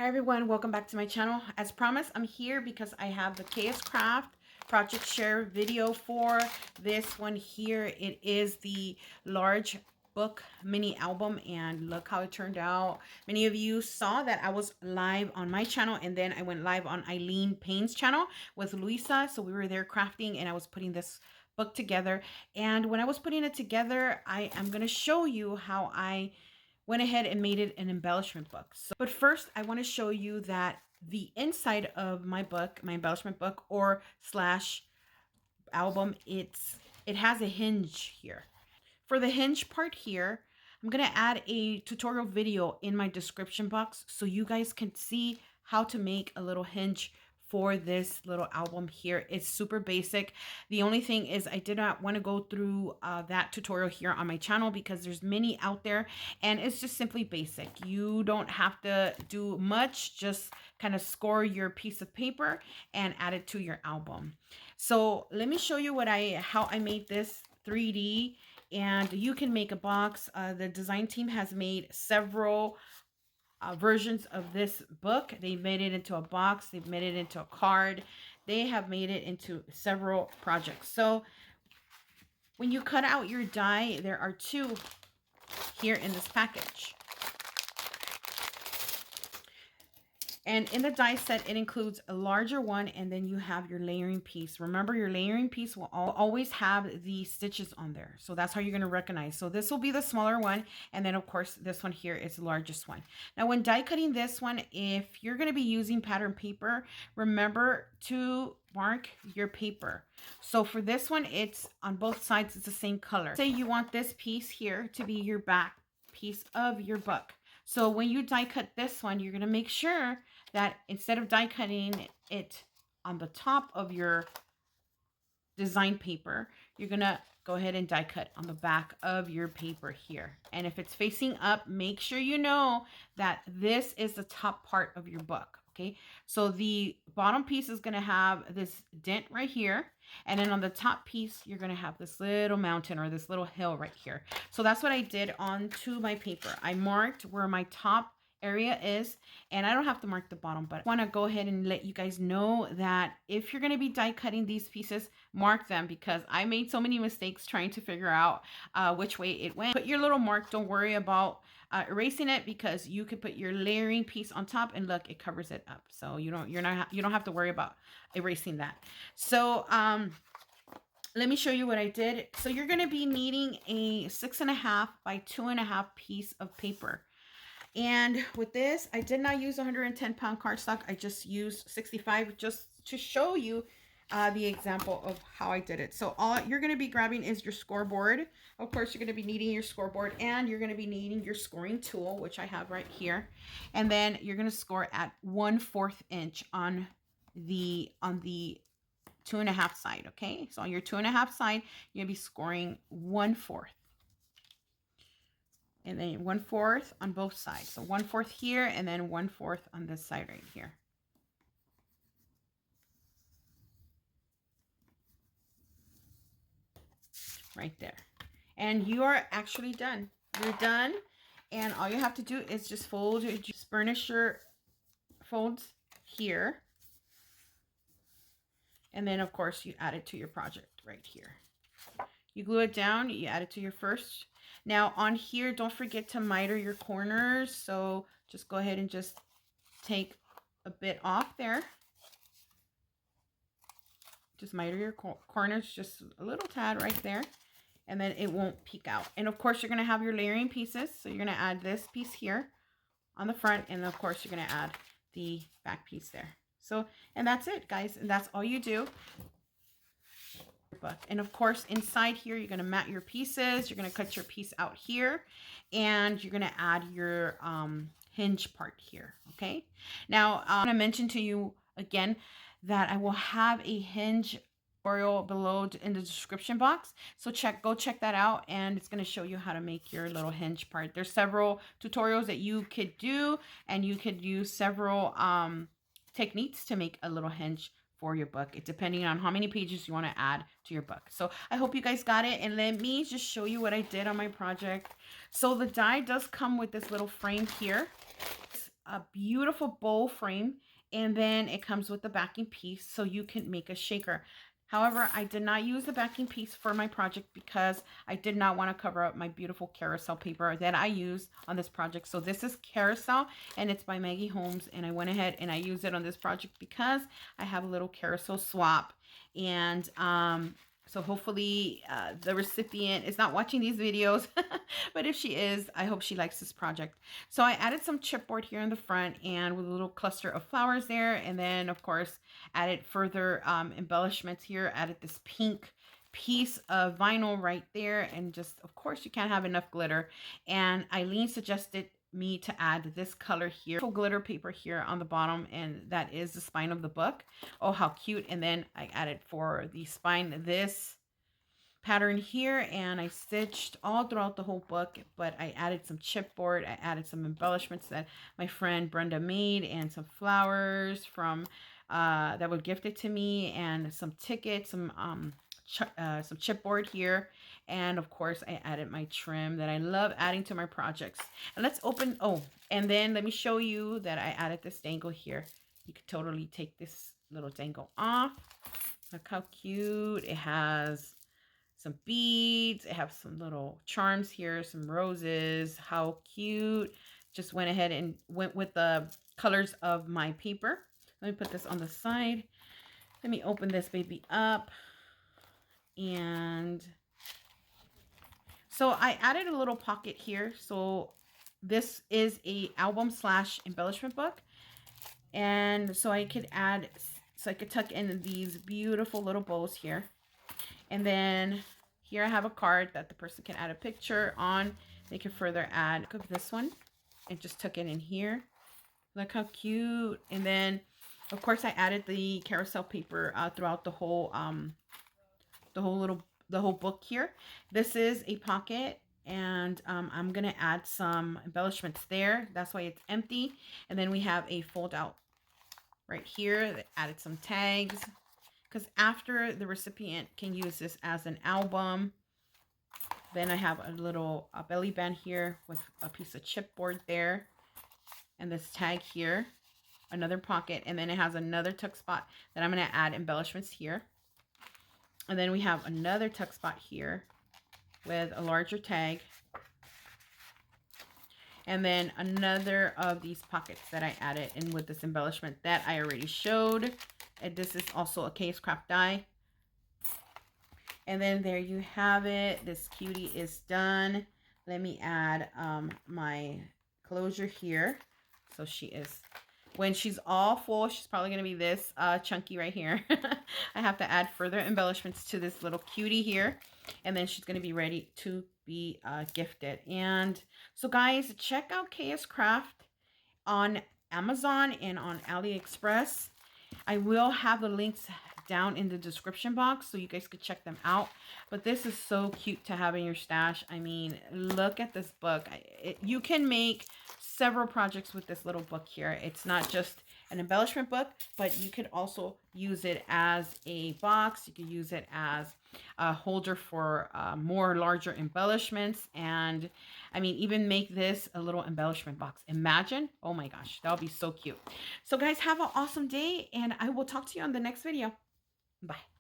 Hi everyone, welcome back to my channel. As promised, I'm here because I have the KS Craft project share video for this one here. It is the large book mini album and look how it turned out. Many of you saw that I was live on my channel and then I went live on Ilene Payne's channel with Luisa. So we were there crafting and I was putting this book together. And when I was putting it together, I am going to show you how I went ahead and made it an embellishment book. But first, I want to show you that the inside of my book, my embellishment book or slash album, it has a hinge here. For the hinge part here, I'm going to add a tutorial video in my description box so you guys can see how to make a little hinge for this little album here. It's super basic. The only thing is I did not want to go through that tutorial here on my channel because there's many out there and it's just simply basic. You don't have to do much, just kind of score your piece of paper and add it to your album. So let me show you how I made this 3D, and you can make a box. The design team has made several versions of this book. They made it into a box. They've made it into a card. They have made it into several projects. So when you cut out your die, there are two here in this package. And in the die set, it includes a larger one, and then you have your layering piece. Remember, your layering piece will always have the stitches on there. So that's how you're going to recognize. So this will be the smaller one. And then, of course, this one here is the largest one. Now, when die cutting this one, if you're going to be using pattern paper, remember to mark your paper. So for this one, it's on both sides. It's the same color. Say you want this piece here to be your back piece of your book. So when you die cut this one, you're going to make sure that instead of die cutting it on the top of your design paper, you're going to go ahead and die cut on the back of your paper here. And if it's facing up, make sure you know that this is the top part of your book. Okay, so the bottom piece is going to have this dent right here. And then on the top piece, you're going to have this little mountain or this little hill right here. So that's what I did onto my paper. I marked where my top area is, and I don't have to mark the bottom, but I want to go ahead and let you guys know that if you're going to be die cutting these pieces, mark them, because I made so many mistakes trying to figure out which way it went. Put your little mark. Don't worry about erasing it, because you could put your layering piece on top and look, it covers it up. So you don't have to worry about erasing that. So let me show you what I did. So you're going to be needing a 6.5 by 2.5 piece of paper. And with this, I did not use 110-pound cardstock. I just used 65 just to show you the example of how I did it. So all you're going to be grabbing is your scoreboard. Of course, you're going to be needing your scoreboard, and you're going to be needing your scoring tool, which I have right here. And then you're going to score at 1/4 inch on the 2.5 side. Okay, so on your 2.5 side, you're going to be scoring 1/4. And then 1/4 on both sides. So 1/4 here, and then 1/4 on this side right here. Right there. And you are actually done. You're done. And all you have to do is just just burnish your folds here. And then, of course, you add it to your project right here. You glue it down, you add it to your first. Now on here, don't forget to miter your corners. So just go ahead and just take a bit off there. Just miter your corners just a little tad right there. And then it won't peek out. And of course, you're going to have your layering pieces. So you're going to add this piece here on the front. And of course, you're going to add the back piece there. So, and that's it, guys. And that's all you do. Book. And of course, inside here, you're going to mat your pieces. You're going to cut your piece out here, and you're going to add your hinge part here. Okay. Now, I want to mention to you again that I will have a hinge tutorial below in the description box. So go check that out, and it's going to show you how to make your little hinge part. There's several tutorials that you could do, and you could use several techniques to make a little hinge for your book, depending on how many pages you want to add to your book. So I hope you guys got it, and let me just show you what I did on my project. So the die does come with this little frame here. a beautiful bowl frame, and then it comes with the backing piece so you can make a shaker. However, I did not use the backing piece for my project because I did not want to cover up my beautiful carousel paper that I use on this project. So this is carousel and it's by Maggie Holmes, and I went ahead and I used it on this project because I have a little carousel swap. And so hopefully the recipient is not watching these videos, but if she is, I hope she likes this project. So I added some chipboard here in the front and with a little cluster of flowers there. And then of course, added further embellishments here, added this pink piece of vinyl right there. And just, of course, you can't have enough glitter. And Ilene suggested me to add this color here, glitter paper here on the bottom, and that is the spine of the book. Oh, how cute. And then I added for the spine this pattern here, and I stitched all throughout the whole book, but I added some chipboard, I added some embellishments that my friend Brenda made, and some flowers from that were gifted to me, and some tickets, some chipboard here, and of course I added my trim that I love adding to my projects. And let's open, oh, and then let me show you that I added this dangle here. You could totally take this little dangle off. Look how cute. It has some beads. It has some little charms here, some roses. How cute. Just went ahead and went with the colors of my paper. Let me put this on the side. Let me open this baby up. And so I added a little pocket here. So this is a album slash embellishment book. And so I could add, so I could tuck in these beautiful little bows here. And then here I have a card that the person can add a picture on. They can further add, look at this one, and just tuck it in here. Look how cute. And then of course I added the carousel paper throughout the whole book here. This is a pocket, and I'm gonna add some embellishments there. That's why it's empty. And then we have a fold out right here that added some tags, because after the recipient can use this as an album. Then I have a little belly band here with a piece of chipboard there, and this tag here, another pocket, and then it has another tuck spot that I'm going to add embellishments here. And then we have another tuck spot here with a larger tag. And then another of these pockets that I added in with this embellishment that I already showed. And this is also a case craft die. And then there you have it. This cutie is done. Let me add my closure here. So she is, when she's all full, she's probably going to be this chunky right here. I have to add further embellishments to this little cutie here. And then she's going to be ready to be gifted. And so guys, check out KS Craft on Amazon and on Aliexpress. I will have the links down in the description box so you guys could check them out. But this is so cute to have in your stash. I mean, look at this book. You can make several projects with this little book here. It's not just an embellishment book, but you could also use it as a box. You could use it as a holder for more larger embellishments. And I mean, even make this a little embellishment box. Imagine. Oh my gosh, that would be so cute. So guys, have an awesome day, and I will talk to you on the next video. Bye.